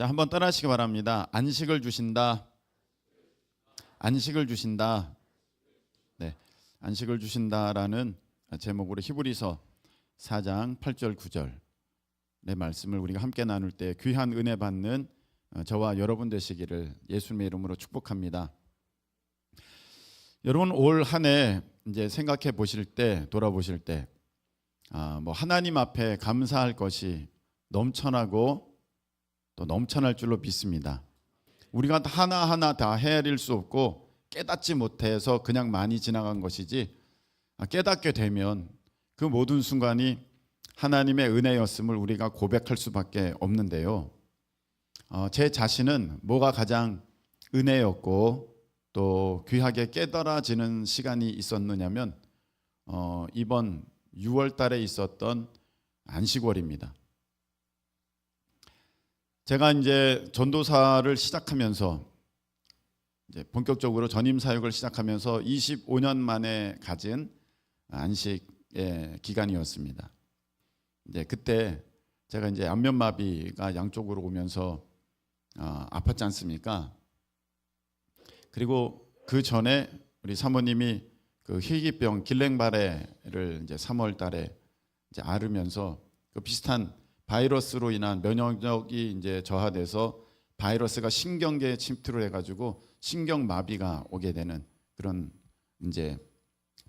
자, 한번 따라하시기 바랍니다. 안식을 주신다. 안식을 주신다. 네, 안식을 주신다라는 제목으로 히브리서 4장 8절 9절의 말씀을 우리가 함께 나눌 때 귀한 은혜 받는 저와 여러분 되시기를 예수님의 이름으로 축복합니다. 여러분, 올 한 해 이제 생각해 보실 때, 돌아보실 때, 하나님 앞에 감사할 것이 넘쳐나고 또 넘쳐날 줄로 믿습니다. 우리가 하나하나 다 헤아릴 수 없고 깨닫지 못해서 그냥 많이 지나간 것이지, 깨닫게 되면 그 모든 순간이 하나님의 은혜였음을 우리가 고백할 수밖에 없는데요. 제 자신은 뭐가 가장 은혜였고 또 귀하게 깨달아지는 시간이 있었느냐면 이번 6월 달에 있었던 안식월입니다. 제가 이제 전도사를 시작하면서 이제 본격적으로 전임 사역을 시작하면서 25년 만에 가진 안식의 기간이었습니다. 이제 그때 제가 이제 안면마비가 양쪽으로 오면서 아팠지 않습니까? 그리고 그 전에 우리 사모님이 그 희귀병 길랭바레를 이제 3월 달에 이제 앓으면서 그 비슷한 바이러스로 인한 면역력이 이제 저하돼서 바이러스가 신경계에 침투를 해가지고 신경마비가 오게 되는 그런 이제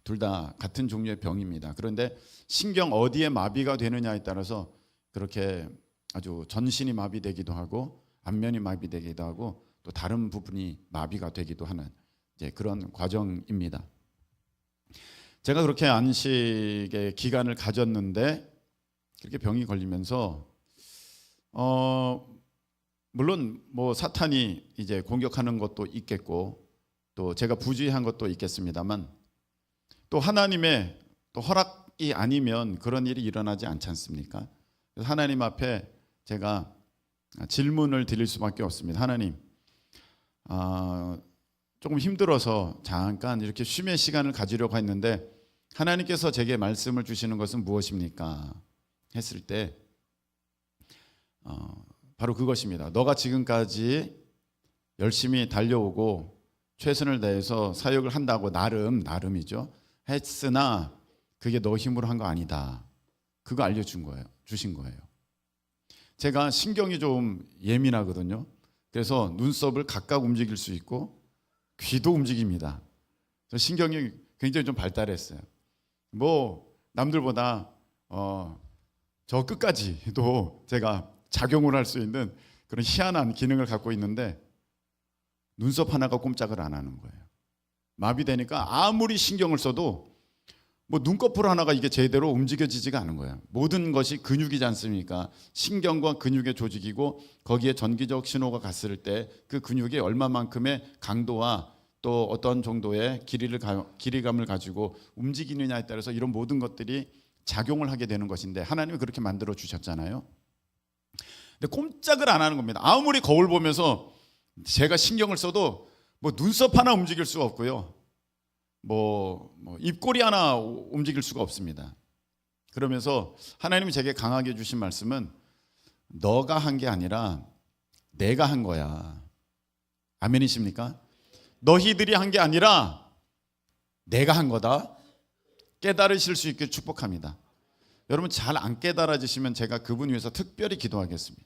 둘 다 같은 종류의 병입니다. 그런데 신경 어디에 마비가 되느냐에 따라서 그렇게 아주 전신이 마비되기도 하고 안면이 마비되기도 하고 또 다른 부분이 마비가 되기도 하는 이제 그런 과정입니다. 제가 그렇게 안식의 기간을 가졌는데 그렇게 병이 걸리면서 물론 뭐 사탄이 이제 공격하는 것도 있겠고 또 제가 부주의한 것도 있겠습니다만 또 하나님의 또 허락이 아니면 그런 일이 일어나지 않지 않습니까? 그래서 하나님 앞에 제가 질문을 드릴 수밖에 없습니다. 하나님, 조금 힘들어서 잠깐 이렇게 쉼의 시간을 가지려고 했는데 하나님께서 제게 말씀을 주시는 것은 무엇입니까? 했을 때 바로 그것입니다. 너가 지금까지 열심히 달려오고 최선을 다해서 사역을 한다고 나름이죠. 했으나 그게 너 힘으로 한 거 아니다. 그거 알려준 거예요. 주신 거예요. 제가 신경이 좀 예민하거든요. 그래서 눈썹을 각각 움직일 수 있고 귀도 움직입니다. 신경이 굉장히 좀 발달했어요. 뭐 남들보다 저 끝까지도 제가 작용을 할 수 있는 그런 희한한 기능을 갖고 있는데 눈썹 하나가 꼼짝을 안 하는 거예요. 마비되니까 아무리 신경을 써도 뭐 눈꺼풀 하나가 이게 제대로 움직여지지가 않은 거예요. 모든 것이 근육이지 않습니까? 신경과 근육의 조직이고 거기에 전기적 신호가 갔을 때 그 근육이 얼마만큼의 강도와 또 어떤 정도의 길이감을 가지고 움직이느냐에 따라서 이런 모든 것들이 작용을 하게 되는 것인데 하나님이 그렇게 만들어 주셨잖아요. 근데 꼼짝을 안 하는 겁니다. 아무리 거울 보면서 제가 신경을 써도 뭐 눈썹 하나 움직일 수가 없고요. 뭐 입꼬리 하나 움직일 수가 없습니다. 그러면서 하나님이 제게 강하게 주신 말씀은 너가 한 게 아니라 내가 한 거야. 아멘이십니까? 너희들이 한 게 아니라 내가 한 거다. 깨달으실 수 있게 축복합니다. 여러분 잘 안 깨달아지시면 제가 그분 위해서 특별히 기도하겠습니다.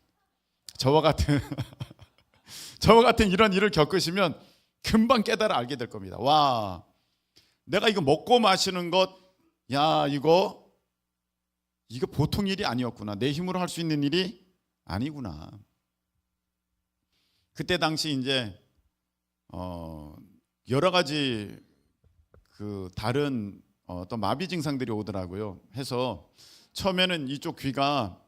저와 같은 이런 일을 겪으시면 금방 깨달아 알게 될 겁니다. 와, 내가 이거 먹고 마시는 것, 야 이거 보통 일이 아니었구나. 내 힘으로 할 수 있는 일이 아니구나. 그때 당시 이제 여러 가지 그 다른 어떤 마비 증상들이 오더라고요. 해서 처음에는 이쪽 귀가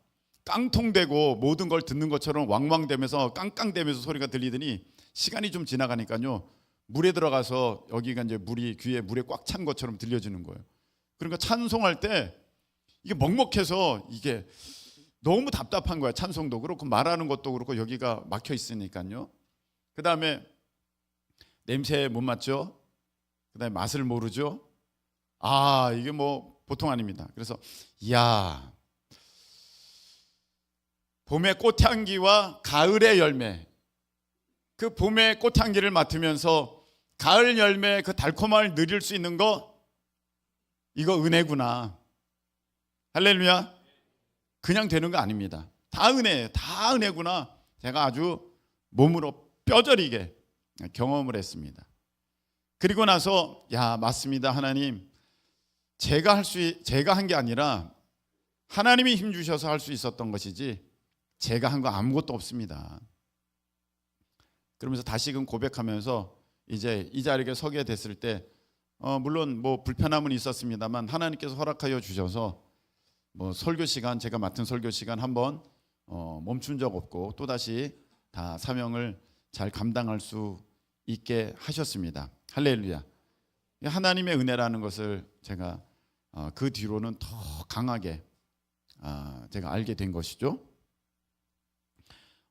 깡통되고 모든 걸 듣는 것처럼 왕왕대면서 깡깡대면서 소리가 들리더니 시간이 좀 지나가니까요. 물에 들어가서 여기가 이제 귀에 물에 꽉 찬 것처럼 들려지는 거예요. 그러니까 찬송할 때 이게 먹먹해서 이게 너무 답답한 거야. 찬송도 그렇고 말하는 것도 그렇고 여기가 막혀 있으니까요. 그다음에 냄새 못 맡죠. 그다음에 맛을 모르죠. 이게 뭐 보통 아닙니다. 그래서 봄의 꽃향기와 가을의 열매, 그 봄의 꽃향기를 맡으면서 가을 열매 그 달콤함을 누릴 수 있는 거, 이거 은혜구나. 할렐루야. 그냥 되는 거 아닙니다. 다 은혜예요. 다 은혜구나. 제가 아주 몸으로 뼈저리게 경험을 했습니다. 그리고 나서 맞습니다. 하나님, 제가 한 게 아니라 하나님이 힘 주셔서 할 수 있었던 것이지 제가 한 거 아무것도 없습니다. 그러면서 다시금 고백하면서 이제 이 자리에 서게 됐을 때 물론 뭐 불편함은 있었습니다만 하나님께서 허락하여 주셔서 뭐 설교 시간, 제가 맡은 설교 시간 한번 멈춘 적 없고 또다시 다 사명을 잘 감당할 수 있게 하셨습니다. 할렐루야. 하나님의 은혜라는 것을 제가 그 뒤로는 더 강하게 제가 알게 된 것이죠.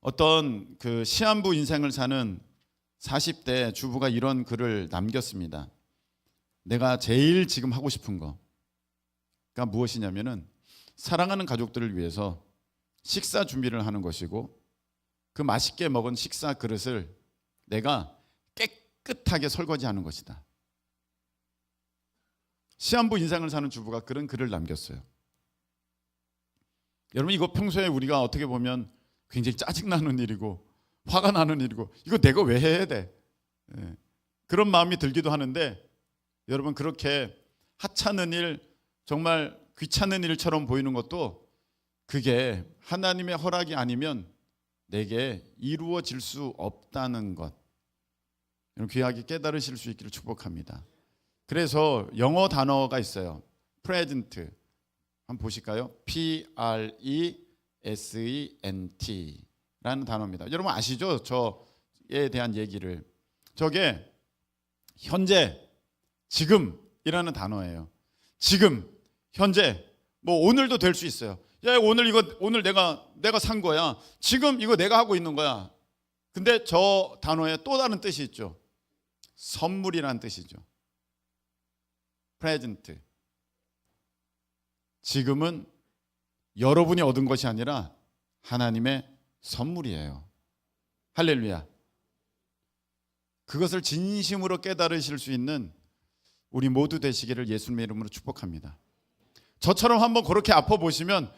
어떤 그 시한부 인생을 사는 40대 주부가 이런 글을 남겼습니다. 내가 제일 지금 하고 싶은 거가 무엇이냐면은 사랑하는 가족들을 위해서 식사 준비를 하는 것이고 그 맛있게 먹은 식사 그릇을 내가 깨끗하게 설거지하는 것이다. 시한부 인생을 사는 주부가 그런 글을 남겼어요. 여러분, 이거 평소에 우리가 어떻게 보면 굉장히 짜증나는 일이고 화가 나는 일이고 이거 내가 왜 해야 돼? 그런 마음이 들기도 하는데, 여러분, 그렇게 하찮은 일, 정말 귀찮은 일처럼 보이는 것도 그게 하나님의 허락이 아니면 내게 이루어질 수 없다는 것, 여러분 귀하게 깨달으실 수 있기를 축복합니다. 그래서 영어 단어가 있어요. present. 한번 보실까요? present 라는 단어입니다. 여러분 아시죠? 저에 대한 얘기를. 저게 현재, 지금이라는 단어예요. 지금, 현재, 뭐 오늘도 될 수 있어요. 오늘 내가 산 거야. 지금 이거 내가 하고 있는 거야. 근데 저 단어에 또 다른 뜻이 있죠. 선물이라는 뜻이죠. present. 지금은 여러분이 얻은 것이 아니라 하나님의 선물이에요. 할렐루야. 그것을 진심으로 깨달으실 수 있는 우리 모두 되시기를 예수님의 이름으로 축복합니다. 저처럼 한번 그렇게 아파 보시면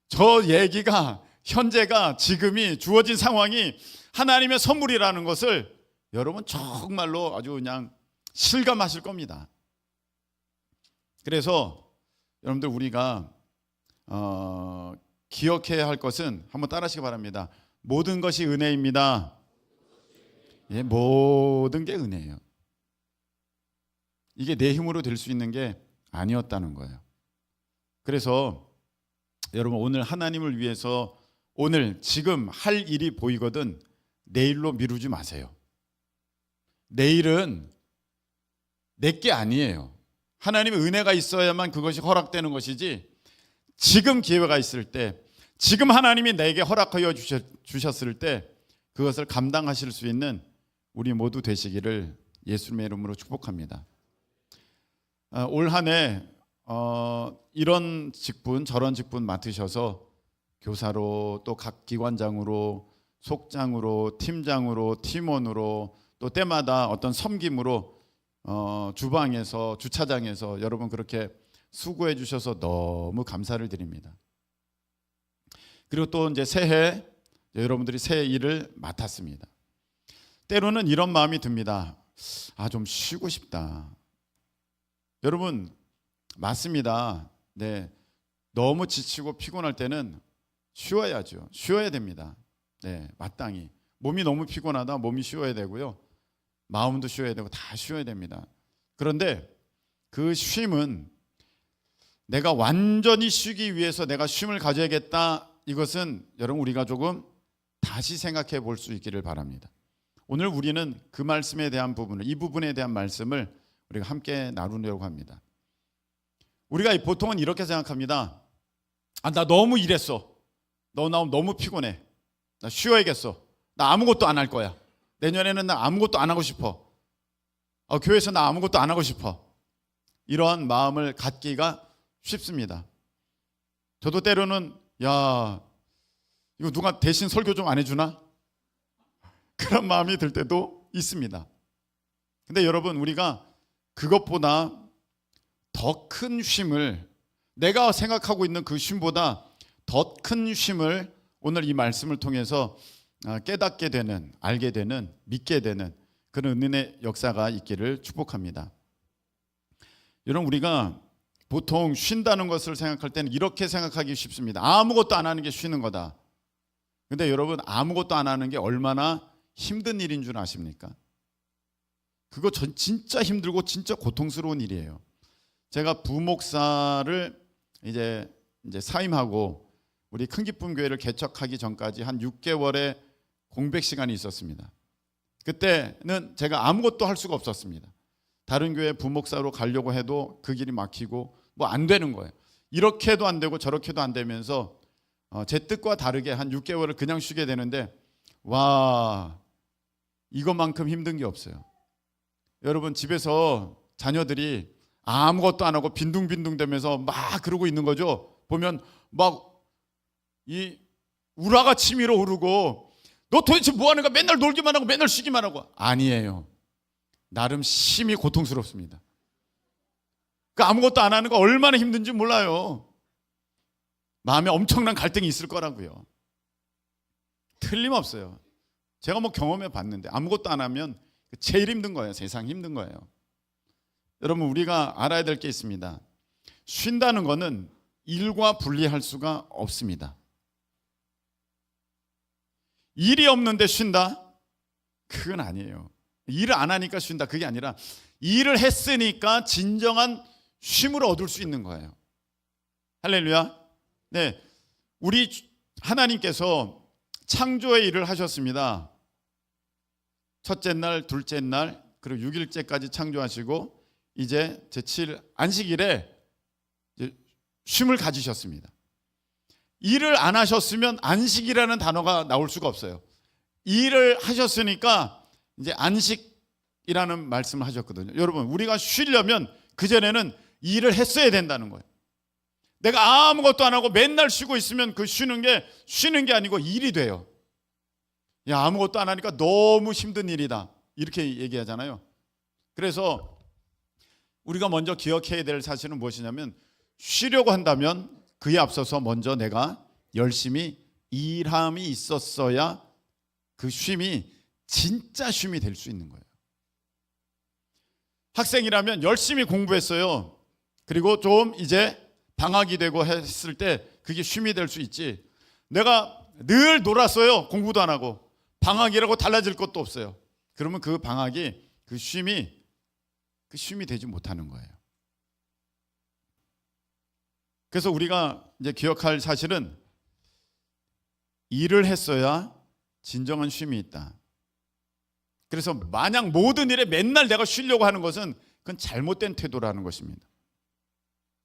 저 얘기가, 현재가, 지금이, 주어진 상황이 하나님의 선물이라는 것을 여러분 정말로 아주 그냥 실감하실 겁니다. 그래서 여러분들 우리가 기억해야 할 것은, 한번 따라하시기 바랍니다. 모든 것이 은혜입니다. 예, 모든 게 은혜예요. 이게 내 힘으로 될 수 있는 게 아니었다는 거예요. 그래서 여러분, 오늘 하나님을 위해서 오늘 지금 할 일이 보이거든 내일로 미루지 마세요. 내일은 내게 아니에요. 하나님의 은혜가 있어야만 그것이 허락되는 것이지, 지금 기회가 있을 때, 지금 하나님이 내게 허락하여 주셨을 때 그것을 감당하실 수 있는 우리 모두 되시기를 예수님의 이름으로 축복합니다. 올 한 해 이런 직분 저런 직분 맡으셔서 교사로, 또 각 기관장으로, 속장으로, 팀장으로, 팀원으로, 또 때마다 어떤 섬김으로 주방에서, 주차장에서 여러분 그렇게 수고해 주셔서 너무 감사를 드립니다. 그리고 또 이제 새해 여러분들이 새 일을 맡았습니다. 때로는 이런 마음이 듭니다. 좀 쉬고 싶다. 여러분 맞습니다. 네, 너무 지치고 피곤할 때는 쉬어야죠. 쉬어야 됩니다. 네, 마땅히 몸이 너무 피곤하다, 몸이 쉬어야 되고요. 마음도 쉬어야 되고 다 쉬어야 됩니다. 그런데 그 쉼은 내가 완전히 쉬기 위해서 내가 쉼을 가져야겠다, 이것은 여러분 우리가 조금 다시 생각해 볼 수 있기를 바랍니다. 오늘 우리는 그 말씀에 대한 부분을, 이 부분에 대한 말씀을 우리가 함께 나누려고 합니다. 우리가 보통은 이렇게 생각합니다. 나 너무 일했어. 나 너무 피곤해. 나 쉬어야겠어. 나 아무것도 안 할 거야. 내년에는 나 아무것도 안 하고 싶어. 교회에서 나 아무것도 안 하고 싶어. 이러한 마음을 갖기가 쉽습니다. 저도 때로는 나 너무 일했어. 나 쉬어야겠어. 나 아무것도 안 할 거야. 내년에는 나 아무것도 안 하고 싶어. 교회에서 나 아무것도 안 하고 싶어. 이런 마음을 갖기가 쉽습니다. 저도 때로는, 나 너무 일했어. 나 쉬어야겠어. 나 아무것도 안 하고 싶어. 이거 누가 대신 설교 좀 안 해주나? 그런 마음이 들 때도 있습니다. 근데 여러분, 우리가 그것보다 더 큰 쉼을, 내가 생각하고 있는 그 쉼보다 더 큰 쉼을 오늘 이 말씀을 통해서 깨닫게 되는, 알게 되는, 믿게 되는 그런 은혜의 역사가 있기를 축복합니다. 여러분, 우리가 보통 쉰다는 것을 생각할 때는 이렇게 생각하기 쉽습니다. 아무것도 안 하는 게 쉬는 거다. 근데 여러분, 아무것도 안 하는 게 얼마나 힘든 일인 줄 아십니까? 그거 진짜 힘들고 진짜 고통스러운 일이에요. 제가 부목사를 이제 사임하고 우리 큰기쁨 교회를 개척하기 전까지 한 6개월의 공백 시간이 있었습니다. 그때는 제가 아무것도 할 수가 없었습니다. 다른 교회 부목사로 가려고 해도 그 길이 막히고 뭐 안 되는 거예요. 이렇게도 안 되고 저렇게도 안 되면서 제 뜻과 다르게 한 6개월을 그냥 쉬게 되는데, 와, 이것만큼 힘든 게 없어요. 여러분, 집에서 자녀들이 아무것도 안 하고 빈둥빈둥 대면서 막 그러고 있는 거죠. 보면 막 이 우라가 치밀어 오르고, 너 도대체 뭐 하는 거야? 맨날 놀기만 하고 맨날 쉬기만 하고. 아니에요. 나름 심히 고통스럽습니다. 그 아무것도 안 하는 거 얼마나 힘든지 몰라요. 마음에 엄청난 갈등이 있을 거라고요. 틀림없어요. 제가 뭐 경험해 봤는데 아무것도 안 하면 제일 힘든 거예요. 세상 힘든 거예요. 여러분, 우리가 알아야 될 게 있습니다. 쉰다는 거는 일과 분리할 수가 없습니다. 일이 없는데 쉰다? 그건 아니에요. 일을 안 하니까 쉰다, 그게 아니라 일을 했으니까 진정한 쉼을 얻을 수 있는 거예요. 할렐루야. 네, 우리 하나님께서 창조의 일을 하셨습니다. 첫째 날, 둘째 날, 그리고 6일째까지 창조하시고 이제 제7 안식일에 이제 쉼을 가지셨습니다. 일을 안 하셨으면 안식이라는 단어가 나올 수가 없어요. 일을 하셨으니까 이제 안식이라는 말씀을 하셨거든요. 여러분, 우리가 쉬려면 그전에는 일을 했어야 된다는 거예요. 내가 아무것도 안 하고 맨날 쉬고 있으면 그 쉬는 게 아니고 일이 돼요. 야, 아무것도 안 하니까 너무 힘든 일이다, 이렇게 얘기하잖아요. 그래서 우리가 먼저 기억해야 될 사실은 무엇이냐면, 쉬려고 한다면 그에 앞서서 먼저 내가 열심히 일함이 있었어야 그 쉼이 진짜 쉼이 될 수 있는 거예요. 학생이라면 열심히 공부했어요. 그리고 좀 이제 방학이 되고 했을 때 그게 쉼이 될 수 있지. 내가 늘 놀았어요. 공부도 안 하고. 방학이라고 달라질 것도 없어요. 그러면 그 방학이, 그 쉼이 되지 못하는 거예요. 그래서 우리가 이제 기억할 사실은 일을 했어야 진정한 쉼이 있다. 그래서 만약 모든 일에 맨날 내가 쉬려고 하는 것은 그건 잘못된 태도라는 것입니다.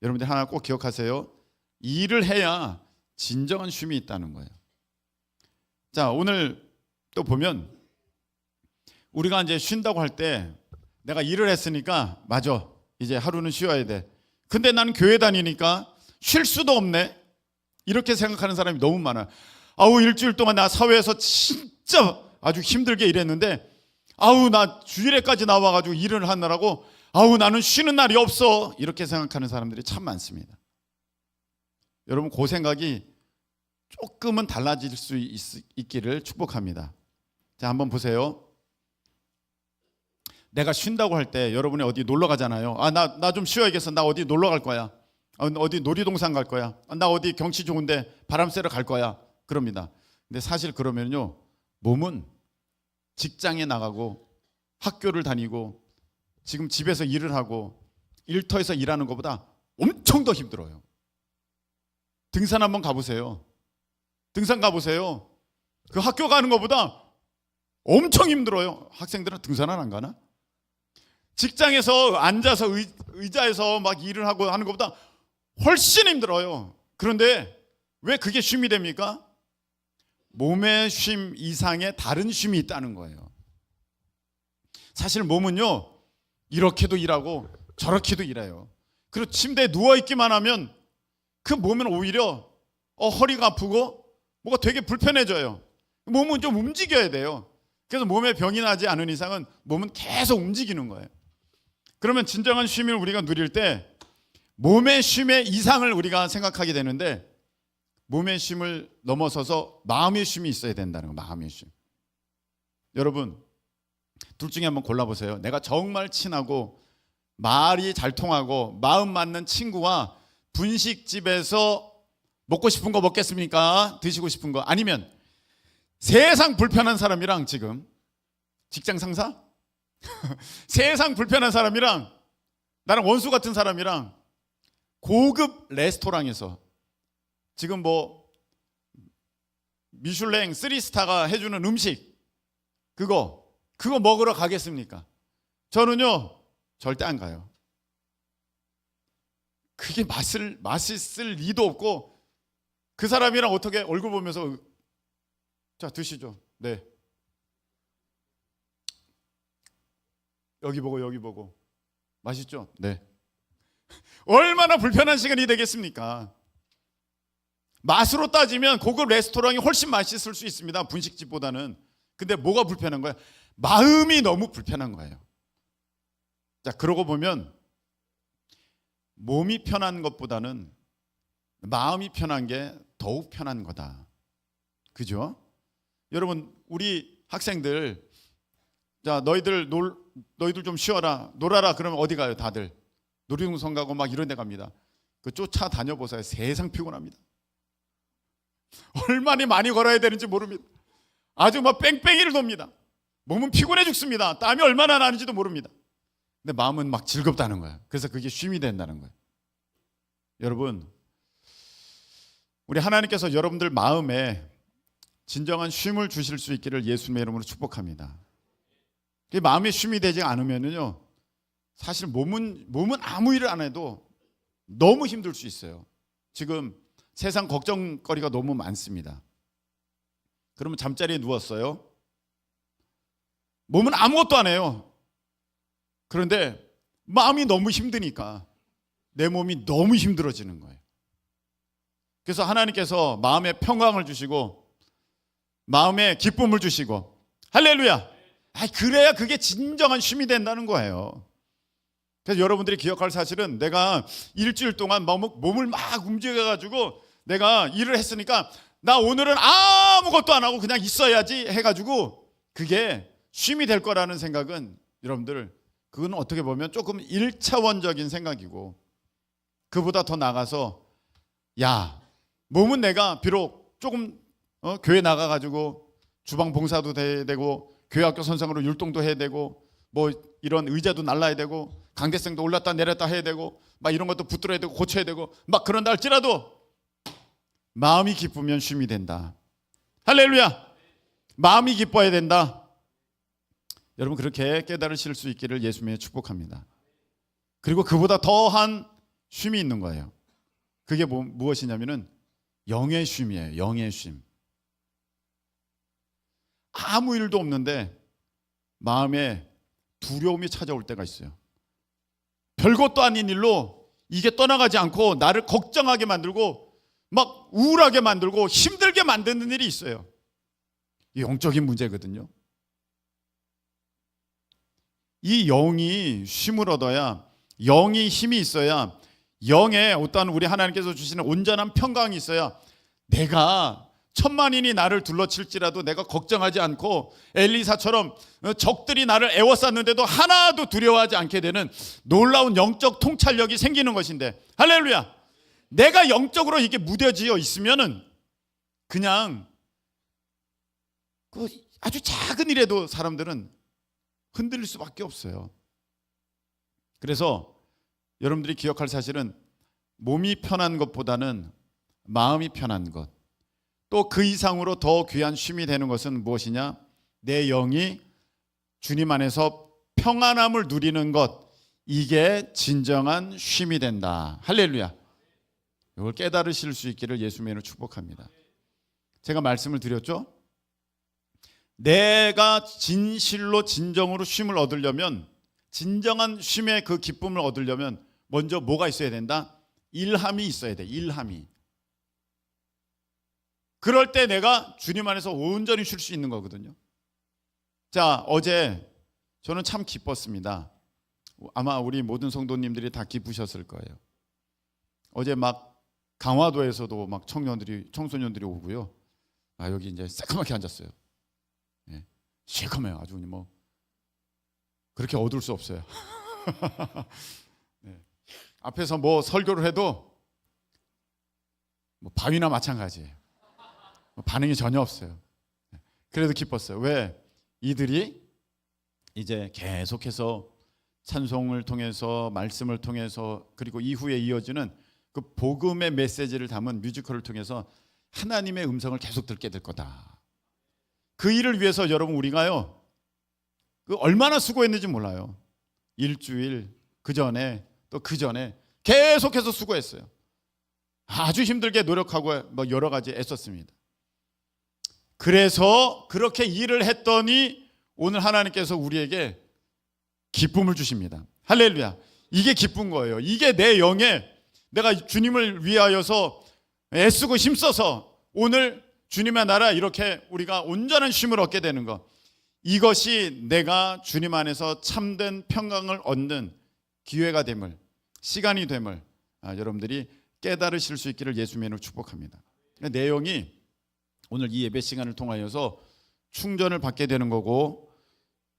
여러분들 하나 꼭 기억하세요. 일을 해야 진정한 쉼이 있다는 거예요. 자, 오늘 또 보면 우리가 이제 쉰다고 할 때 내가 일을 했으니까 맞아, 이제 하루는 쉬어야 돼. 근데 나는 교회 다니니까 쉴 수도 없네, 이렇게 생각하는 사람이 너무 많아요. 아우, 일주일 동안 나 사회에서 진짜 아주 힘들게 일했는데, 아우, 나 주일에까지 나와가지고 일을 하느라고, 아우, 나는 쉬는 날이 없어, 이렇게 생각하는 사람들이 참 많습니다. 여러분, 그 생각이 조금은 달라질 수 있기를 축복합니다. 자, 한번 보세요. 내가 쉰다고 할 때 여러분이 어디 놀러 가잖아요. 아, 나 좀 쉬어야겠어. 나 어디 놀러 갈 거야. 어디 놀이동산 갈 거야. 나 어디 경치 좋은데 바람 쐬러 갈 거야. 그럽니다. 근데 사실 그러면요, 몸은 직장에 나가고 학교를 다니고 지금 집에서 일을 하고 일터에서 일하는 것보다 엄청 더 힘들어요. 등산 한번 가보세요. 등산 가보세요. 그 학교 가는 것보다 엄청 힘들어요. 학생들은 등산은 안 가나? 직장에서 앉아서 의자에서 막 일을 하고 하는 것보다 훨씬 힘들어요. 그런데 왜 그게 쉼이 됩니까? 몸의 쉼 이상의 다른 쉼이 있다는 거예요. 사실 몸은요, 이렇게도 일하고 저렇게도 일해요. 그리고 침대에 누워있기만 하면 그 몸은 오히려 허리가 아프고 뭐가 되게 불편해져요. 몸은 좀 움직여야 돼요. 그래서 몸에 병이 나지 않은 이상은 몸은 계속 움직이는 거예요. 그러면 진정한 쉼을 우리가 누릴 때 몸의 쉼의 이상을 우리가 생각하게 되는데, 몸의 쉼을 넘어서서 마음의 쉼이 있어야 된다는 거예요. 마음의 쉼. 여러분, 둘 중에 한번 골라보세요. 내가 정말 친하고 말이 잘 통하고 마음 맞는 친구와 분식집에서 먹고 싶은 거 먹겠습니까? 드시고 싶은 거. 아니면 세상 불편한 사람이랑, 지금 직장 상사? 세상 불편한 사람이랑, 나랑 원수 같은 사람이랑 고급 레스토랑에서, 지금 뭐 미슐랭 3스타가 해주는 음식, 그거 먹으러 가겠습니까? 저는요 절대 안 가요. 그게 맛있을 리도 없고, 그 사람이랑 어떻게 얼굴 보면서 자 드시죠. 네. 여기 보고 맛있죠? 네. 얼마나 불편한 시간이 되겠습니까? 맛으로 따지면 고급 레스토랑이 훨씬 맛있을 수 있습니다, 분식집보다는. 근데 뭐가 불편한 거야? 마음이 너무 불편한 거예요. 자, 그러고 보면 몸이 편한 것보다는 마음이 편한 게 더욱 편한 거다. 그죠? 여러분, 우리 학생들, 자, 너희들 좀 쉬어라, 놀아라. 그러면 어디 가요? 다들 놀이동산 가고 막 이런 데 갑니다. 그 쫓아 다녀보세요. 세상 피곤합니다. 얼마나 많이 걸어야 되는지 모릅니다. 아주 막 뺑뺑이를 돕니다. 몸은 피곤해 죽습니다. 땀이 얼마나 나는지도 모릅니다. 근데 마음은 막 즐겁다는 거예요. 그래서 그게 쉼이 된다는 거예요. 여러분, 우리 하나님께서 여러분들 마음에 진정한 쉼을 주실 수 있기를 예수님의 이름으로 축복합니다. 마음에 쉼이 되지 않으면요, 사실 몸은 아무 일을 안 해도 너무 힘들 수 있어요. 지금 세상 걱정거리가 너무 많습니다. 그러면 잠자리에 누웠어요. 몸은 아무것도 안 해요. 그런데 마음이 너무 힘드니까 내 몸이 너무 힘들어지는 거예요. 그래서 하나님께서 마음에 평강을 주시고 마음에 기쁨을 주시고, 할렐루야. 그래야 그게 진정한 쉼이 된다는 거예요. 그래서 여러분들이 기억할 사실은, 내가 일주일 동안 몸을 막 움직여가지고 내가 일을 했으니까 나 오늘은 아무것도 안 하고 그냥 있어야지 해가지고 그게 쉼이 될 거라는 생각은, 여러분들, 그건 어떻게 보면 조금 1차원적인 생각이고, 그보다 더 나가서, 야, 몸은 내가 비록 조금 교회 나가가지고 주방 봉사도 해야 되고 교회 학교 선생으로 율동도 해야 되고 뭐 이런 의자도 날라야 되고 강대상도 올랐다 내렸다 해야 되고 막 이런 것도 붙들어야 되고 고쳐야 되고 막 그런다 할지라도 마음이 기쁘면 쉼이 된다. 할렐루야. 마음이 기뻐야 된다. 여러분, 그렇게 깨달으실 수 있기를 예수님의 축복합니다. 그리고 그보다 더한 쉼이 있는 거예요. 그게 무엇이냐면은 영의 쉼이에요. 영의 쉼. 아무 일도 없는데 마음에 두려움이 찾아올 때가 있어요. 별것도 아닌 일로 이게 떠나가지 않고 나를 걱정하게 만들고 막 우울하게 만들고 힘들게 만드는 일이 있어요. 이 영적인 문제거든요. 이 영이 쉼을 얻어야, 영이 힘이 있어야, 영에 어떤 우리 하나님께서 주시는 온전한 평강이 있어야 내가 천만인이 나를 둘러칠지라도 내가 걱정하지 않고 엘리사처럼 적들이 나를 애워쌌는데도 하나도 두려워하지 않게 되는 놀라운 영적 통찰력이 생기는 것인데, 할렐루야. 내가 영적으로 이게 무뎌지어 있으면은 그냥 그 아주 작은 일에도 사람들은 흔들릴 수밖에 없어요. 그래서 여러분들이 기억할 사실은, 몸이 편한 것보다는 마음이 편한 것, 또 그 이상으로 더 귀한 쉼이 되는 것은 무엇이냐? 내 영이 주님 안에서 평안함을 누리는 것, 이게 진정한 쉼이 된다. 할렐루야. 이걸 깨달으실 수 있기를 예수님으로 축복합니다. 제가 말씀을 드렸죠? 내가 진실로 진정으로 쉼을 얻으려면, 진정한 쉼의 그 기쁨을 얻으려면 먼저 뭐가 있어야 된다? 일함이 있어야 돼. 일함이. 그럴 때 내가 주님 안에서 온전히 쉴 수 있는 거거든요. 자, 어제 저는 참 기뻤습니다. 아마 우리 모든 성도님들이 다 기쁘셨을 거예요. 어제 막 강화도에서도 막 청소년들이 오고요. 여기 이제 새까맣게 앉았어요. 네, 시커매요. 아주 뭐 그렇게 어두울 수 없어요. 네. 앞에서 뭐 설교를 해도 뭐 바위나 마찬가지예요. 반응이 전혀 없어요. 그래도 기뻤어요. 왜? 이들이 이제 계속해서 찬송을 통해서 말씀을 통해서 그리고 이후에 이어지는 그 복음의 메시지를 담은 뮤지컬을 통해서 하나님의 음성을 계속 듣게 될 거다. 그 일을 위해서 여러분 우리가요 그 얼마나 수고했는지 몰라요. 일주일 그 전에 또 그 전에 계속해서 수고했어요. 아주 힘들게 노력하고 뭐 여러 가지 애썼습니다. 그래서 그렇게 일을 했더니 오늘 하나님께서 우리에게 기쁨을 주십니다. 할렐루야. 이게 기쁜 거예요. 이게 내 영에 내가 주님을 위하여서 애쓰고 힘써서 오늘 주님의 나라 이렇게 우리가 온전한 쉼을 얻게 되는 것, 이것이 내가 주님 안에서 참된 평강을 얻는 기회가 됨을, 시간이 됨을 여러분들이 깨달으실 수 있기를 예수님의 이름으로 축복합니다. 내용이 오늘 이 예배 시간을 통하여서 충전을 받게 되는 거고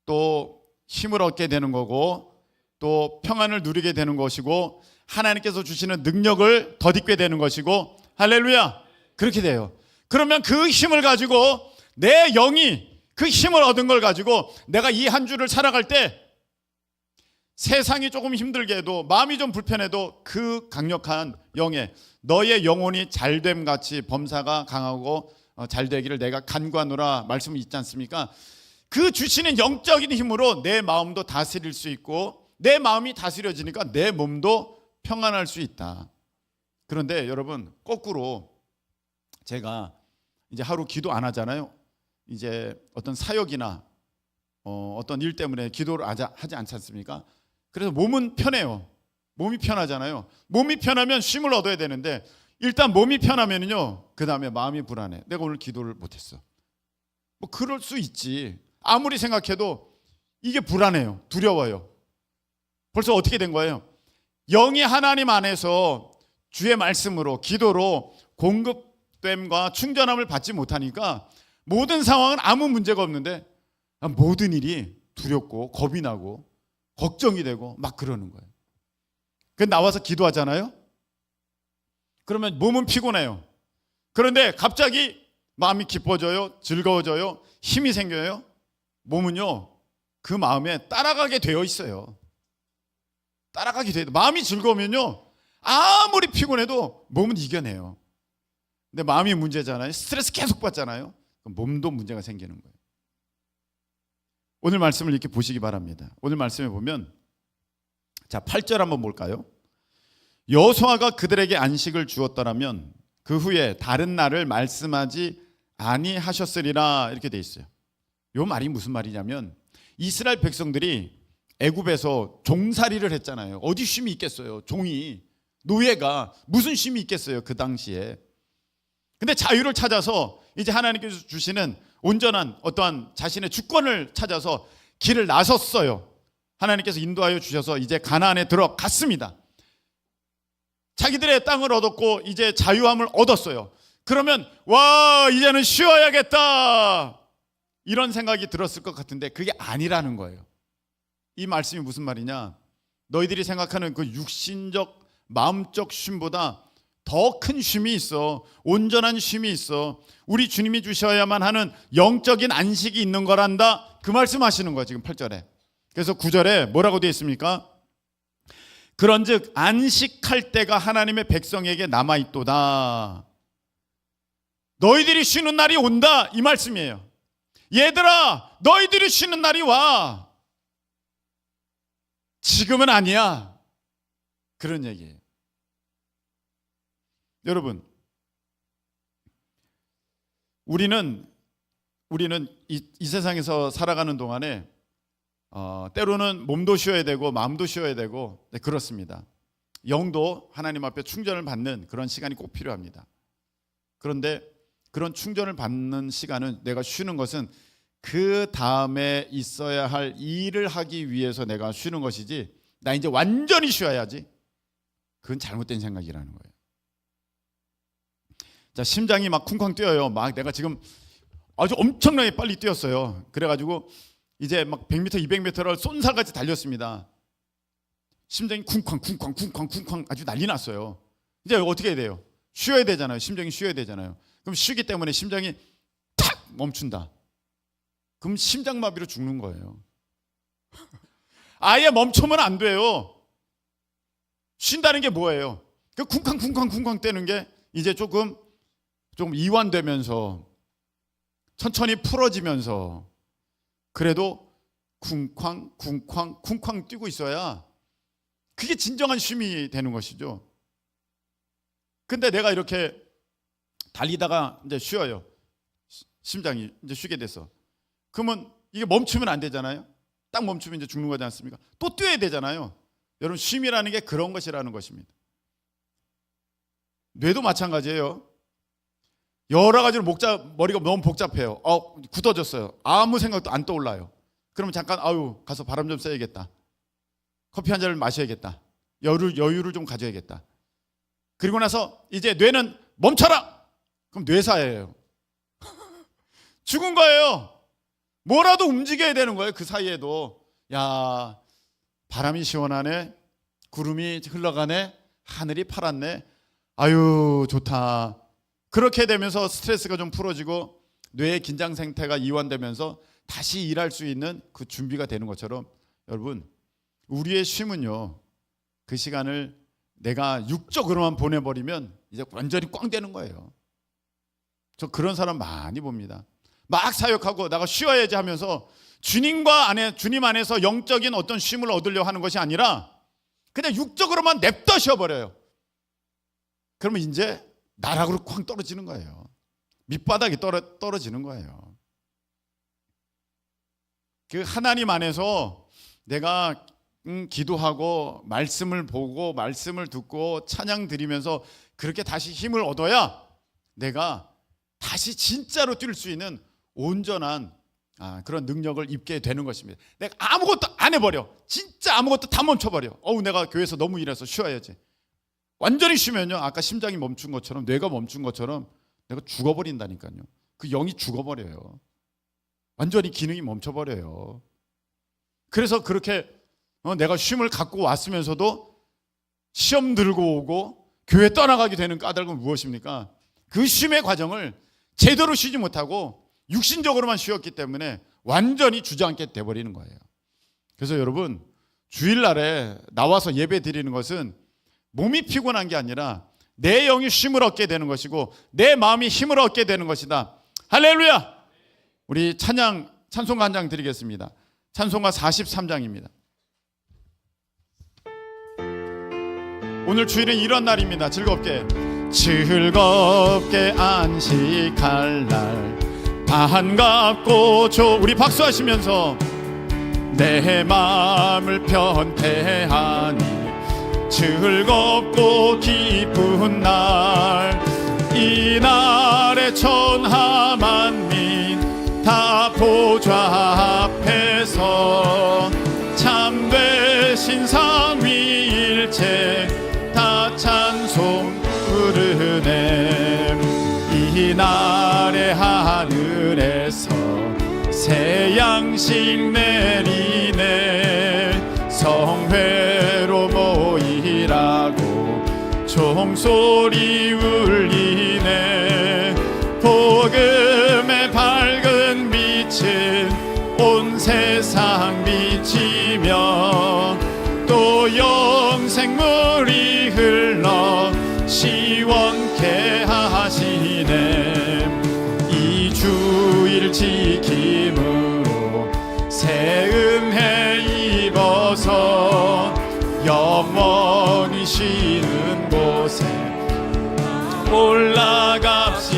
또 힘을 얻게 되는 거고 또 평안을 누리게 되는 것이고 하나님께서 주시는 능력을 덧입게 되는 것이고, 할렐루야, 그렇게 돼요. 그러면 그 힘을 가지고 내 영이 그 힘을 얻은 걸 가지고 내가 이 한 주를 살아갈 때 세상이 조금 힘들게 해도 마음이 좀 불편해도 그 강력한 영에 너의 영혼이 잘됨 같이 범사가 강하고 잘 되기를 내가 간구하노라 말씀이 있지 않습니까? 그 주시는 영적인 힘으로 내 마음도 다스릴 수 있고 내 마음이 다스려지니까 내 몸도 평안할 수 있다. 그런데 여러분 거꾸로 제가 이제 하루 기도 안 하잖아요. 이제 어떤 사역이나 어떤 일 때문에 기도를 하지 않지 않습니까? 그래서 몸은 편해요. 몸이 편하잖아요. 몸이 편하면 쉼을 얻어야 되는데 일단 몸이 편하면요 그 다음에 마음이 불안해. 내가 오늘 기도를 못했어. 뭐 그럴 수 있지. 아무리 생각해도 이게 불안해요. 두려워요. 벌써 어떻게 된 거예요? 영이 하나님 안에서 주의 말씀으로 기도로 공급됨과 충전함을 받지 못하니까 모든 상황은 아무 문제가 없는데 모든 일이 두렵고 겁이 나고 걱정이 되고 막 그러는 거예요. 그래서 나와서 기도하잖아요. 그러면 몸은 피곤해요. 그런데 갑자기 마음이 기뻐져요. 즐거워져요. 힘이 생겨요. 몸은요 그 마음에 따라가게 되어 있어요. 따라가게 돼요. 마음이 즐거우면요 아무리 피곤해도 몸은 이겨내요. 근데 마음이 문제잖아요. 스트레스 계속 받잖아요. 그럼 몸도 문제가 생기는 거예요. 오늘 말씀을 이렇게 보시기 바랍니다. 오늘 말씀에 보면 자 8절 한번 볼까요? 여호수아가 그들에게 안식을 주었더라면 그 후에 다른 날을 말씀하지 아니하셨으리라 이렇게 돼 있어요. 이 말이 무슨 말이냐면 이스라엘 백성들이 애굽에서 종살이를 했잖아요. 어디 쉼이 있겠어요. 종이 노예가 무슨 쉼이 있겠어요. 그 당시에. 근데 자유를 찾아서 이제 하나님께서 주시는 온전한 어떠한 자신의 주권을 찾아서 길을 나섰어요. 하나님께서 인도하여 주셔서 이제 가나안에 들어갔습니다. 자기들의 땅을 얻었고 이제 자유함을 얻었어요. 그러면 와 이제는 쉬어야겠다 이런 생각이 들었을 것 같은데 그게 아니라는 거예요. 이 말씀이 무슨 말이냐? 너희들이 생각하는 그 육신적 마음적 쉼보다 더 큰 쉼이 있어. 온전한 쉼이 있어. 우리 주님이 주셔야만 하는 영적인 안식이 있는 거란다. 그 말씀하시는 거예요. 지금 8절에. 그래서 9절에 뭐라고 되어 있습니까? 그런즉 안식할 때가 하나님의 백성에게 남아있도다. 너희들이 쉬는 날이 온다 이 말씀이에요. 얘들아 너희들이 쉬는 날이 와. 지금은 아니야. 그런 얘기예요. 여러분 우리는 이 세상에서 살아가는 동안에 때로는 몸도 쉬어야 되고 마음도 쉬어야 되고 네, 그렇습니다. 영도 하나님 앞에 충전을 받는 그런 시간이 꼭 필요합니다. 그런데 그런 충전을 받는 시간은, 내가 쉬는 것은 그 다음에 있어야 할 일을 하기 위해서 내가 쉬는 것이지, 나 이제 완전히 쉬어야지, 그건 잘못된 생각이라는 거예요. 자, 심장이 막 쿵쾅 뛰어요. 막 내가 지금 아주 엄청나게 빨리 뛰었어요. 그래가지고 이제 막 100m, 200m를 쏜살같이 달렸습니다. 심장이 쿵쾅 쿵쾅 쿵쾅 쿵쾅 아주 난리 났어요. 이제 어떻게 해야 돼요? 쉬어야 되잖아요. 심장이 쉬어야 되잖아요. 그럼 쉬기 때문에 심장이 탁 멈춘다. 그럼 심장마비로 죽는 거예요. 아예 멈추면 안 돼요. 쉰다는 게 뭐예요? 그 쿵쾅 쿵쾅 쿵쾅 떼는 게 이제 조금 이완되면서 천천히 풀어지면서 그래도 쿵쾅 쿵쾅 쿵쾅 뛰고 있어야 그게 진정한 쉼이 되는 것이죠. 근데 내가 이렇게 달리다가 이제 쉬어요. 심장이 이제 쉬게 됐어. 그러면 이게 멈추면 안 되잖아요. 딱 멈추면 이제 죽는 거지 않습니까? 또 뛰어야 되잖아요. 여러분, 쉼이라는 게 그런 것이라는 것입니다. 뇌도 마찬가지예요. 여러 가지로 머리가 너무 복잡해요. 굳어졌어요. 아무 생각도 안 떠올라요. 그러면 잠깐 가서 바람 좀 쐬야겠다. 커피 한 잔을 마셔야겠다. 여유를 좀 가져야겠다. 그리고 나서 이제 뇌는 멈춰라. 그럼 뇌사예요. 죽은 거예요. 뭐라도 움직여야 되는 거예요. 그 사이에도 야, 바람이 시원하네, 구름이 흘러가네, 하늘이 파랗네, 아유 좋다. 그렇게 되면서 스트레스가 좀 풀어지고 뇌의 긴장 상태가 이완되면서 다시 일할 수 있는 그 준비가 되는 것처럼, 여러분, 우리의 쉼은요, 그 시간을 내가 육적으로만 보내버리면 이제 완전히 꽝 되는 거예요. 저 그런 사람 많이 봅니다. 막 사역하고 나가 쉬어야지 하면서 주님 안에서 영적인 어떤 쉼을 얻으려고 하는 것이 아니라 그냥 육적으로만 냅둬 쉬어버려요. 그러면 이제 나락으로 쾅 떨어지는 거예요. 밑바닥이 떨어지는 거예요. 그 하나님 안에서 내가 기도하고 말씀을 보고 말씀을 듣고 찬양 드리면서 그렇게 다시 힘을 얻어야 내가 다시 진짜로 뛸 수 있는 온전한 그런 능력을 입게 되는 것입니다. 내가 아무것도 안 해버려. 진짜 아무것도 다 멈춰버려. 내가 교회에서 너무 일해서 쉬어야지. 완전히 쉬면요, 아까 심장이 멈춘 것처럼, 뇌가 멈춘 것처럼 내가 죽어버린다니까요. 그 영이 죽어버려요. 완전히 기능이 멈춰버려요. 그래서 그렇게 내가 쉼을 갖고 왔으면서도 시험 들고 오고 교회 떠나가게 되는 까닭은 무엇입니까? 그 쉼의 과정을 제대로 쉬지 못하고 육신적으로만 쉬었기 때문에 완전히 주저앉게 돼버리는 거예요. 그래서 여러분, 주일날에 나와서 예배 드리는 것은 몸이 피곤한 게 아니라 내 영이 쉼을 얻게 되는 것이고 내 마음이 힘을 얻게 되는 것이다. 할렐루야! 우리 찬송가 한 장 드리겠습니다. 찬송가 43장입니다. 오늘 주일은 이런 날입니다. 즐겁게 안식할 날 반갑고 우리 박수하시면서 내 마음을 변태하니 즐겁고 기쁜 날, 이 날에 천하 만민 다 보좌 앞에서 참되신 삼위일체 다 찬송 부르네. 이 날에 하늘에서 새 양식 내리네. 성회로 모이라고 종소리 울리네. 복음의 밝은 빛은 온 세상 비치며 또 영생물이 흘러 시원케 하시네. 이 주일 지킴으로 새 은혜 입어서 영원히 쉬는 곳에 올라갑시다.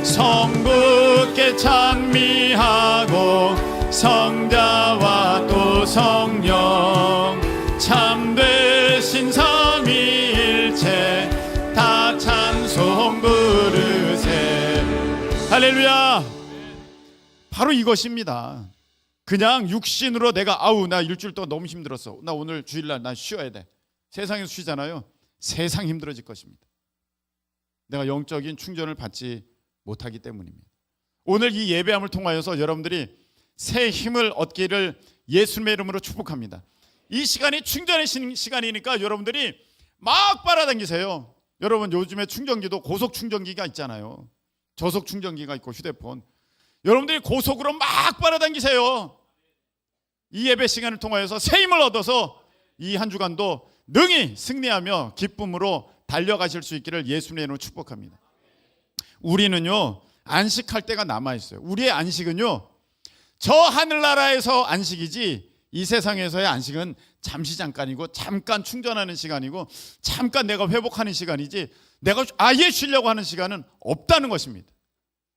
성부께 찬미하고 성자와 또 성령 참되신 삼위일체 다 찬송 부르세. 할렐루야. 바로 이것입니다. 그냥 육신으로 내가 나 일주일 동안 너무 힘들었어, 나 오늘 주일날 나 쉬어야 돼, 세상에서 쉬잖아요. 세상 힘들어질 것입니다. 내가 영적인 충전을 받지 못하기 때문입니다. 오늘 이 예배함을 통하여서 여러분들이 새 힘을 얻기를 예수님의 이름으로 축복합니다. 이 시간이 충전의 시간이니까 여러분들이 막 빨아당기세요. 여러분 요즘에 충전기도 고속 충전기가 있잖아요. 저속 충전기가 있고 휴대폰. 여러분들이 고속으로 막 빨아당기세요. 이 예배 시간을 통하여서 새 힘을 얻어서 이 한 주간도 능히 승리하며 기쁨으로 달려가실 수 있기를 예수님의 이름으로 축복합니다. 우리는요 안식할 때가 남아있어요. 우리의 안식은요 저 하늘나라에서 안식이지 이 세상에서의 안식은 잠시 잠깐이고 잠깐 충전하는 시간이고 잠깐 내가 회복하는 시간이지 내가 아예 쉬려고 하는 시간은 없다는 것입니다.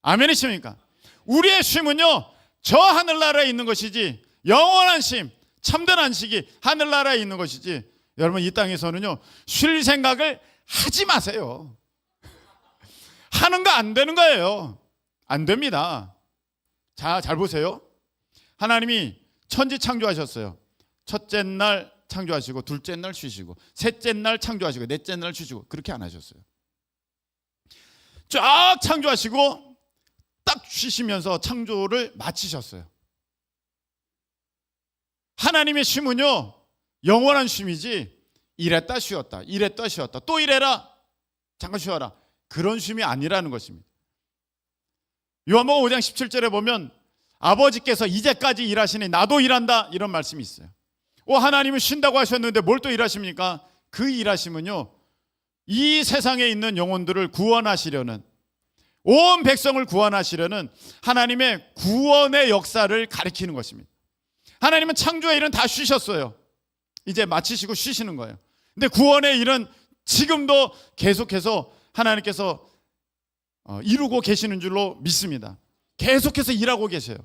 아멘이십니까? 우리의 쉼은요 저 하늘나라에 있는 것이지, 영원한 쉼, 참된 안식이 하늘나라에 있는 것이지, 여러분 이 땅에서는요 쉴 생각을 하지 마세요. 하는 거 안 되는 거예요. 안 됩니다. 자, 잘 보세요. 하나님이 천지 창조하셨어요. 첫째 날 창조하시고 둘째 날 쉬시고 셋째 날 창조하시고 넷째 날 쉬시고, 그렇게 안 하셨어요. 쫙 창조하시고 딱 쉬시면서 창조를 마치셨어요. 하나님의 쉼은요 영원한 쉼이지 일했다 쉬었다, 일했다 쉬었다, 또 일해라 잠깐 쉬어라, 그런 쉼이 아니라는 것입니다. 요한복음 5장 17절에 보면 아버지께서 이제까지 일하시니 나도 일한다, 이런 말씀이 있어요. 하나님은 쉰다고 하셨는데 뭘 또 일하십니까? 그 일하심은요 이 세상에 있는 영혼들을 구원하시려는, 온 백성을 구원하시려는 하나님의 구원의 역사를 가리키는 것입니다. 하나님은 창조의 일은 다 쉬셨어요. 이제 마치시고 쉬시는 거예요. 근데 구원의 일은 지금도 계속해서 하나님께서 이루고 계시는 줄로 믿습니다. 계속해서 일하고 계세요.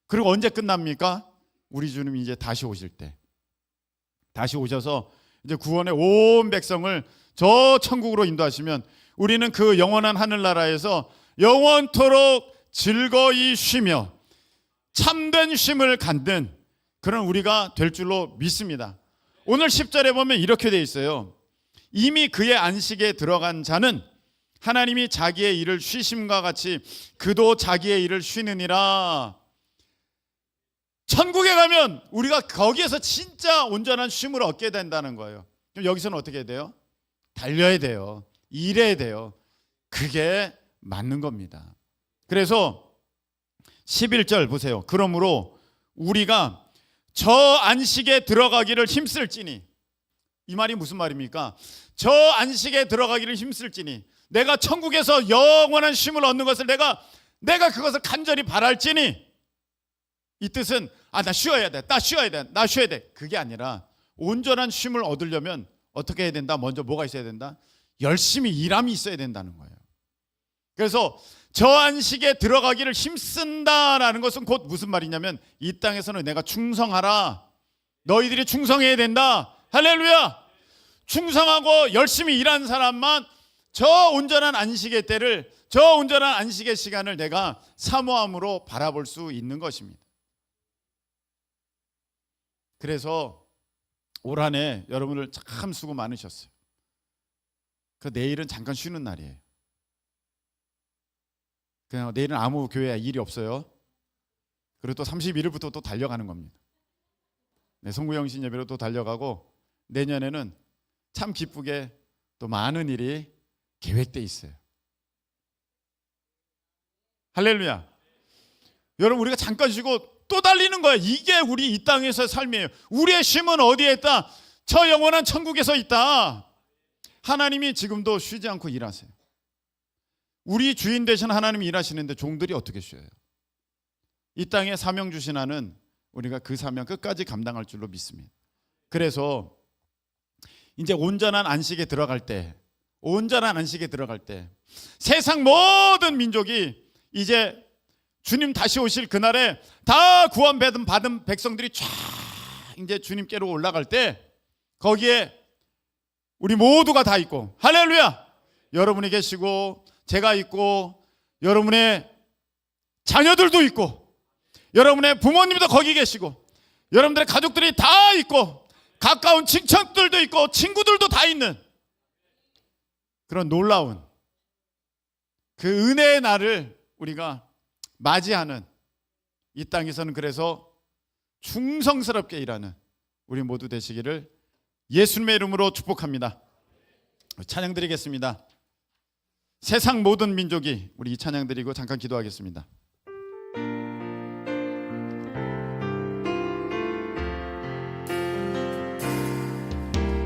그리고 언제 끝납니까? 우리 주님이 이제 다시 오실 때, 다시 오셔서 이제 구원의 온 백성을 저 천국으로 인도하시면 우리는 그 영원한 하늘나라에서 영원토록 즐거이 쉬며 참된 쉼을 갖는 그런 우리가 될 줄로 믿습니다. 오늘 10절에 보면 이렇게 돼 있어요. 이미 그의 안식에 들어간 자는 하나님이 자기의 일을 쉬심과 같이 그도 자기의 일을 쉬느니라. 천국에 가면 우리가 거기에서 진짜 온전한 쉼을 얻게 된다는 거예요. 그럼 여기서는 어떻게 해야 돼요? 달려야 돼요. 일해야 돼요. 그게 맞는 겁니다. 그래서 11절 보세요. 그러므로 우리가 저 안식에 들어가기를 힘쓸지니, 이 말이 무슨 말입니까? 저 안식에 들어가기를 힘쓸지니, 내가 천국에서 영원한 쉼을 얻는 것을 내가 그것을 간절히 바랄지니, 이 뜻은 나 쉬어야 돼, 나 쉬어야 돼, 나 쉬어야 돼, 그게 아니라 온전한 쉼을 얻으려면 어떻게 해야 된다? 먼저 뭐가 있어야 된다? 열심히 일함이 있어야 된다는 거예요. 그래서 저 안식에 들어가기를 힘쓴다라는 것은 곧 무슨 말이냐면 이 땅에서는 내가 충성하라, 너희들이 충성해야 된다. 할렐루야. 충성하고 열심히 일한 사람만 저 온전한 안식의 때를, 저 온전한 안식의 시간을 내가 사모함으로 바라볼 수 있는 것입니다. 그래서 올 한 해 여러분들 참 수고 많으셨어요. 내일은 잠깐 쉬는 날이에요. 그냥 내일은 아무 교회 일이 없어요. 그리고 또 31일부터 또 달려가는 겁니다. 성구영신 예배로 또 달려가고 내년에는 참 기쁘게 또 많은 일이 계획돼 있어요. 할렐루야. 여러분 우리가 잠깐 쉬고 또 달리는 거예요. 이게 우리 이 땅에서의 삶이에요. 우리의 쉼은 어디에 있다? 저 영원한 천국에서 있다. 하나님이 지금도 쉬지 않고 일하세요. 우리 주인 되신 하나님이 일하시는데 종들이 어떻게 쉬어요? 이 땅에 사명 주신 하는 우리가 그 사명 끝까지 감당할 줄로 믿습니다. 그래서 이제 온전한 안식에 들어갈 때, 세상 모든 민족이 이제 주님 다시 오실 그날에 다 구원받은 백성들이 쫙 이제 주님께로 올라갈 때 거기에 우리 모두가 다 있고, 할렐루야, 여러분이 계시고 제가 있고 여러분의 자녀들도 있고 여러분의 부모님도 거기 계시고 여러분들의 가족들이 다 있고 가까운 친척들도 있고 친구들도 다 있는 그런 놀라운 그 은혜의 날을 우리가 맞이하는 이 땅에서는 그래서 충성스럽게 일하는 우리 모두 되시기를 예수님의 이름으로 축복합니다. 찬양 드리겠습니다. 세상 모든 민족이 우리 이 찬양 드리고 잠깐 기도하겠습니다.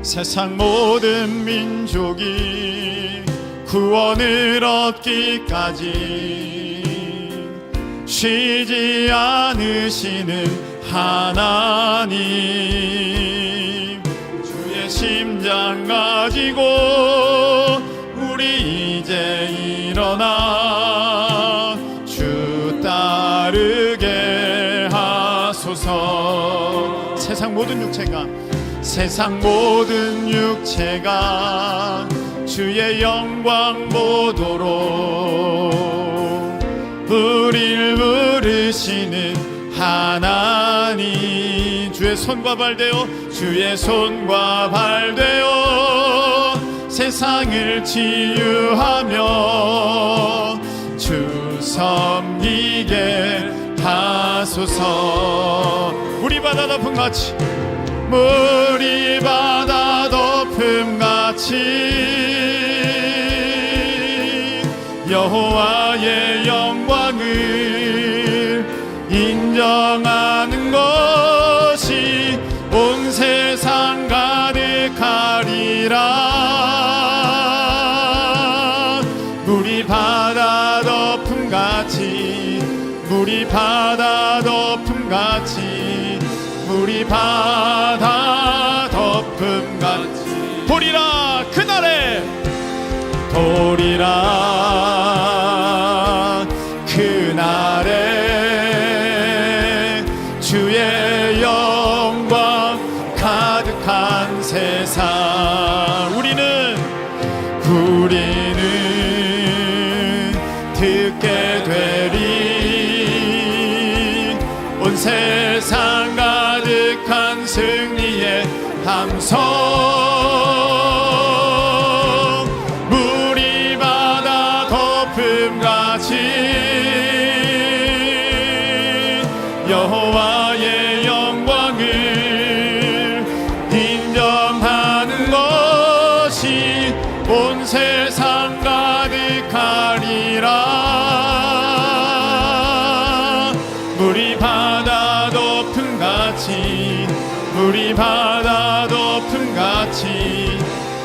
세상 모든 민족이 구원을 얻기까지 쉬지 않으시는 하나님, 주의 심장 가지고 우리 이제 일어나 주 따르게 하소서. 세상 모든 육체가 주의 영광 보도록 우리를 부르시는 하나님, 주의 손과 발 되어 세상을 치유하며 주 섬기게 하소서. 물이 바다 덮음같이 여호와의 영광을 인정하는 것이 온 세상 가득하리라. 물이 바다 덮음같이 도리라 그날에 주의 영광 가득한 세상 우리는 듣게 되리. 온 세상 가득한 승리의 함성, 물이 바다 덮음같이 여호와의 영광을 인정하는 것이 온 세상 가득하리라.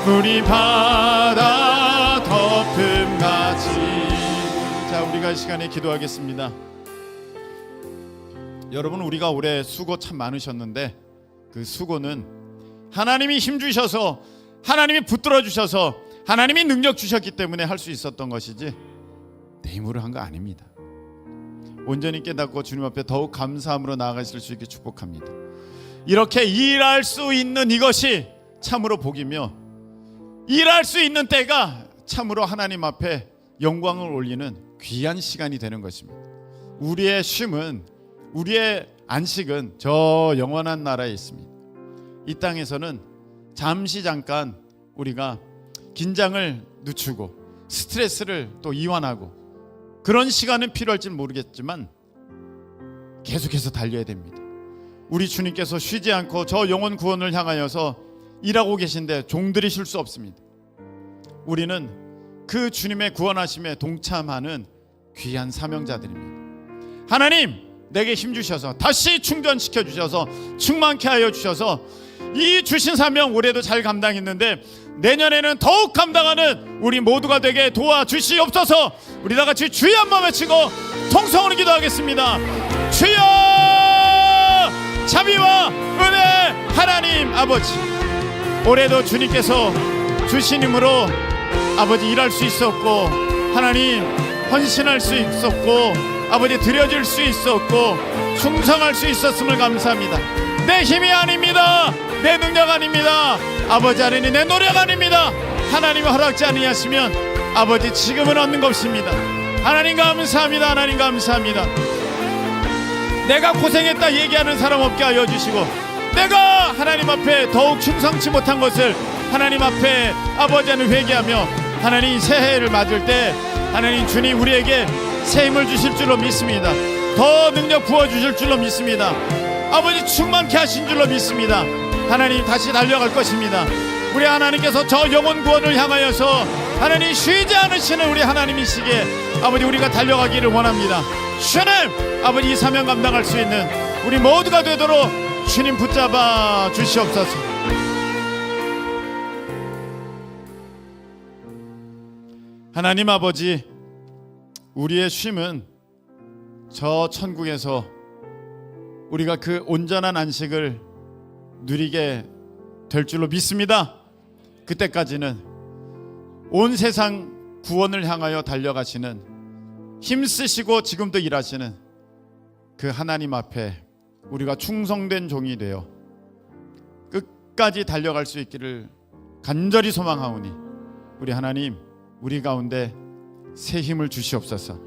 물이 바다 덮음같이 자, 우리가 이 시간에 기도하겠습니다. 여러분, 우리가 올해 수고 참 많으셨는데 그 수고는 하나님이 힘주셔서, 하나님이 붙들어 주셔서, 하나님이 능력 주셨기 때문에 할 수 있었던 것이지 내 힘으로 한 거 아닙니다. 온전히 깨닫고 주님 앞에 더욱 감사함으로 나아가실 수 있게 축복합니다. 이렇게 일할 수 있는 이것이 참으로 복이며, 일할 수 있는 때가 참으로 하나님 앞에 영광을 올리는 귀한 시간이 되는 것입니다. 우리의 쉼은, 우리의 안식은 저 영원한 나라에 있습니다. 이 땅에서는 잠깐 우리가 긴장을 늦추고 스트레스를 또 이완하고 그런 시간은 필요할지는 모르겠지만 계속해서 달려야 됩니다. 우리 주님께서 쉬지 않고 저 영혼 구원을 향하여서 일하고 계신데 종들이 쉴 수 없습니다. 우리는 그 주님의 구원하심에 동참하는 귀한 사명자들입니다. 하나님, 내게 힘 주셔서 다시 충전시켜 주셔서 충만케 하여 주셔서 이 주신 사명 올해도 잘 감당했는데 내년에는 더욱 감당하는 우리 모두가 되게 도와주시옵소서. 우리 다 같이 주여 한번 외치고 통성으로 기도하겠습니다. 주여, 자비와 은혜 하나님 아버지, 올해도 주님께서 주신 힘으로 아버지 일할 수 있었고, 하나님 헌신할 수 있었고, 아버지 드려질 수 있었고, 충성할 수 있었음을 감사합니다. 내 힘이 아닙니다. 내 능력 아닙니다. 아버지 아니니 내 노력 아닙니다. 하나님이 허락지 아니하시면 아버지 지금은 얻는 것입니다. 하나님 감사합니다. 하나님 감사합니다. 내가 고생했다 얘기하는 사람 없게 하여 주시고, 내가 하나님 앞에 더욱 충성치 못한 것을 하나님 앞에 아버지는 회개하며 하나님 새해를 맞을 때 하나님 주님 우리에게 새 힘을 주실 줄로 믿습니다. 더 능력 부어주실 줄로 믿습니다. 아버지 충만케 하신 줄로 믿습니다. 하나님 다시 달려갈 것입니다. 우리 하나님께서 저 영혼 구원을 향하여서 하나님 쉬지 않으시는 우리 하나님이시기에 아버지 우리가 달려가기를 원합니다. 주님 아버지 이 사명 감당할 수 있는 우리 모두가 되도록 주님 붙잡아 주시옵소서. 하나님 아버지, 우리의 쉼은 저 천국에서 우리가 그 온전한 안식을 누리게 될 줄로 믿습니다. 그때까지는 온 세상 구원을 향하여 달려가시는, 힘쓰시고 지금도 일하시는 그 하나님 앞에 우리가 충성된 종이 되어 끝까지 달려갈 수 있기를 간절히 소망하오니 우리 하나님 우리 가운데 새 힘을 주시옵소서.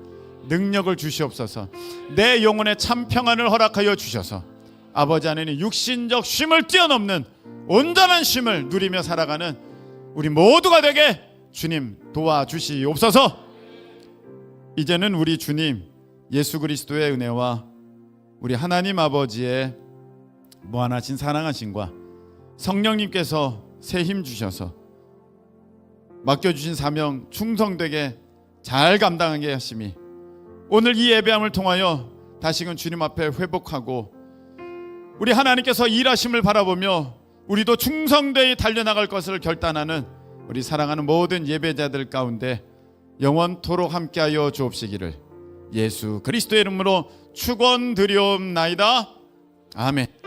능력을 주시옵소서. 내 영혼에 참 평안을 허락하여 주셔서 아버지 안에는 육신적 쉼을 뛰어넘는 온전한 쉼을 누리며 살아가는 우리 모두가 되게 주님 도와주시옵소서. 이제는 우리 주님 예수 그리스도의 은혜와 우리 하나님 아버지의 무한하신 사랑하심과 성령님께서 새 힘 주셔서 맡겨주신 사명 충성되게 잘 감당하게 하심이 오늘 이 예배함을 통하여 다시금 주님 앞에 회복하고 우리 하나님께서 일하심을 바라보며 우리도 충성되이 달려나갈 것을 결단하는 우리 사랑하는 모든 예배자들 가운데 영원토록 함께하여 주옵시기를 예수 그리스도의 이름으로 축원드리옵나이다. 아멘.